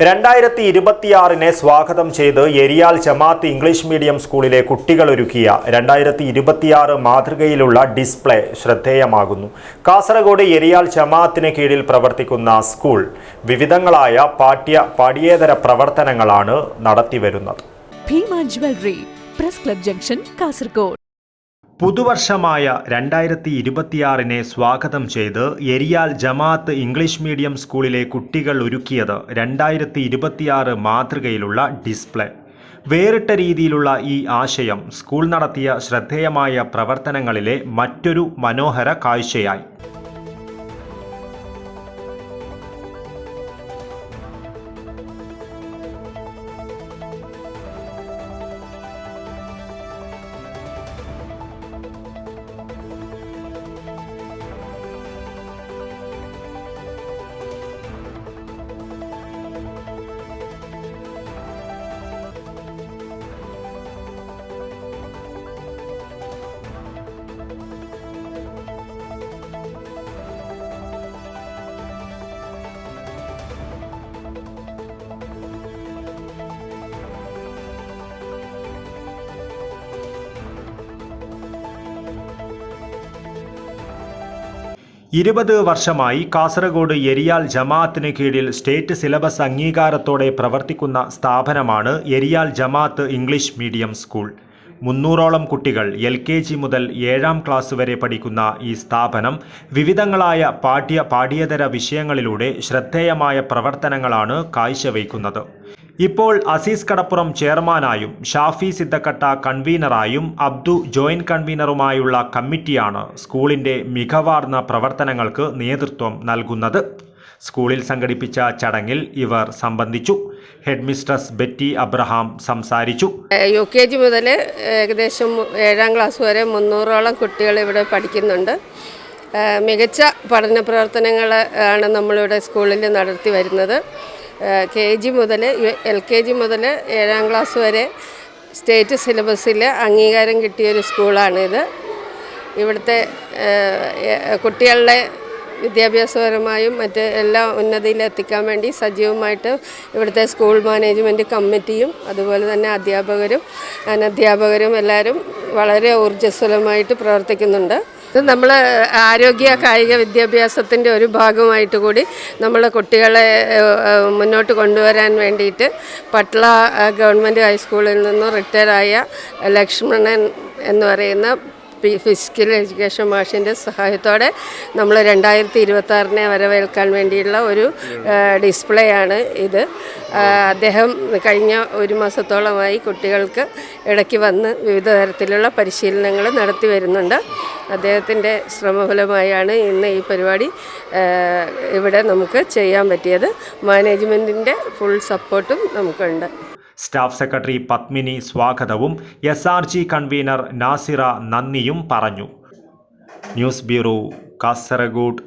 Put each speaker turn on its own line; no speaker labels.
2026 സ്വാഗതം ചെയ്ത് എരിയാൽ ജമാഅത്ത് English medium സ്കൂളിലെ കുട്ടികളൊരുക്കിയ 2026 മാതൃകയിലുള്ള ഡിസ്പ്ലേ ശ്രദ്ധേയമാകുന്നു. കാസർഗോഡ് എരിയാൽ ജമാഅത്തിന് കീഴിൽ പ്രവർത്തിക്കുന്ന സ്കൂൾ വിവിധങ്ങളായ പാഠ്യേതര പ്രവർത്തനങ്ങളാണ് നടത്തിവരുന്നത്.
Bhima jewellery, press club junction, Kasaragod.
പുതുവർഷമായ 2026 സ്വാഗതം ചെയ്ത് എരിയാൽ ജമാഅത്ത് ഇംഗ്ലീഷ് മീഡിയം സ്കൂളിലെ കുട്ടികൾ ഒരുക്കിയത് 2026 മാതൃകയിലുള്ള ഡിസ്പ്ലേ. വേറിട്ട രീതിയിലുള്ള ഈ ആശയം സ്കൂൾ നടത്തിയ ശ്രദ്ധേയമായ പ്രവർത്തനങ്ങളിലെ മറ്റൊരു മനോഹര കാഴ്ചയായി. വർഷമായി കാസർഗോഡ് എരിയാൽ ജമാഅത്തിന് കീഴിൽ സ്റ്റേറ്റ് സിലബസ് അംഗീകാരത്തോടെ പ്രവർത്തിക്കുന്ന സ്ഥാപനമാണ് എരിയാൽ ജമാഅത്ത് ഇംഗ്ലീഷ് മീഡിയം സ്കൂൾ. 300ഓളം കുട്ടികൾ LKG മുതൽ 7ാം ക്ലാസ് വരെ പഠിക്കുന്ന ഈ സ്ഥാപനം വിവിധങ്ങളായ പാഠ്യേതര വിഷയങ്ങളിലൂടെ ശ്രദ്ധേയമായ പ്രവർത്തനങ്ങളാണ് കാഴ്ചവെക്കുന്നത്. ഇപ്പോൾ അസീസ് കടപ്പുറം ചെയർമാനായും ഷാഫി സിദ്ധക്കട്ട കൺവീനറായും അബ്ദു ജോയിന്റ് കൺവീനറുമായുള്ള കമ്മിറ്റിയാണ് സ്കൂളിൻ്റെ മികവാർന്ന പ്രവർത്തനങ്ങൾക്ക് നേതൃത്വം നൽകുന്നത്. സ്കൂളിൽ സംഘടിപ്പിച്ച ചടങ്ങിൽ ഇവർ സംബന്ധിച്ചു. ഹെഡ് മിസ്ട്രസ് ബെറ്റി അബ്രഹാം സംസാരിച്ചു.
UKG മുതൽ ഏകദേശം 7ാം ക്ലാസ് വരെ 300ഓളം കുട്ടികൾ ഇവിടെ പഠിക്കുന്നുണ്ട്. മികച്ച പഠന പ്രവർത്തനങ്ങൾ ആണ് നമ്മളിവിടെ സ്കൂളിൽ നടത്തി വരുന്നത്. LKG മുതൽ 7ാം ക്ലാസ് വരെ സ്റ്റേറ്റ് സിലബസിൽ അംഗീകാരം കിട്ടിയൊരു സ്കൂളാണിത്. ഇവിടുത്തെ കുട്ടികളുടെ വിദ്യാഭ്യാസപരമായും മറ്റ് എല്ലാ ഉന്നതിയിലെത്തിക്കാൻ വേണ്ടി സജീവമായിട്ട് ഇവിടുത്തെ സ്കൂൾ മാനേജ്മെൻറ്റ് കമ്മിറ്റിയും അതുപോലെ തന്നെ അധ്യാപകരും അനധ്യാപകരും എല്ലാവരും വളരെ ഊർജ്ജസ്വലമായിട്ട് പ്രവർത്തിക്കുന്നുണ്ട്. ഇത് നമ്മൾ ആരോഗ്യ കായിക വിദ്യാഭ്യാസത്തിൻ്റെ ഒരു ഭാഗമായിട്ട് കൂടി നമ്മൾ കുട്ടികളെ മുന്നോട്ട് കൊണ്ടുവരാൻ വേണ്ടിയിട്ട് പട്ള ഗവൺമെൻറ് ഹൈസ്കൂളിൽ നിന്നും റിട്ടയറായ ലക്ഷ്മണൻ എന്ന് പറയുന്ന ഫിസിക്കൽ എഡ്യൂക്കേഷൻ മാഷിൻ്റെ സഹായത്തോടെ നമ്മൾ 2026 വരവേൽക്കാൻ വേണ്ടിയുള്ള ഒരു ഡിസ്പ്ലേ ആണ് ഇത്. അദ്ദേഹം കഴിഞ്ഞ 1 മാസത്തോളമായി കുട്ടികൾക്ക് ഇടയ്ക്ക് വന്ന് വിവിധ തരത്തിലുള്ള പരിശീലനങ്ങൾ നടത്തി വരുന്നുണ്ട്. അദ്ദേഹത്തിൻ്റെ ശ്രമഫലമായാണ് ഇന്ന് ഈ പരിപാടി ഇവിടെ നമുക്ക് ചെയ്യാൻ പറ്റിയത്. മാനേജ്മെൻറ്റിൻ്റെ ഫുൾ സപ്പോർട്ടും നമുക്കുണ്ട്.
സ്റ്റാഫ് സെക്രട്ടറി പത്മിനി സ്വാഗതവും SRG കൺവീനർ നാസിറ നന്ദിയും പറഞ്ഞു. News bureau, Kasaragod.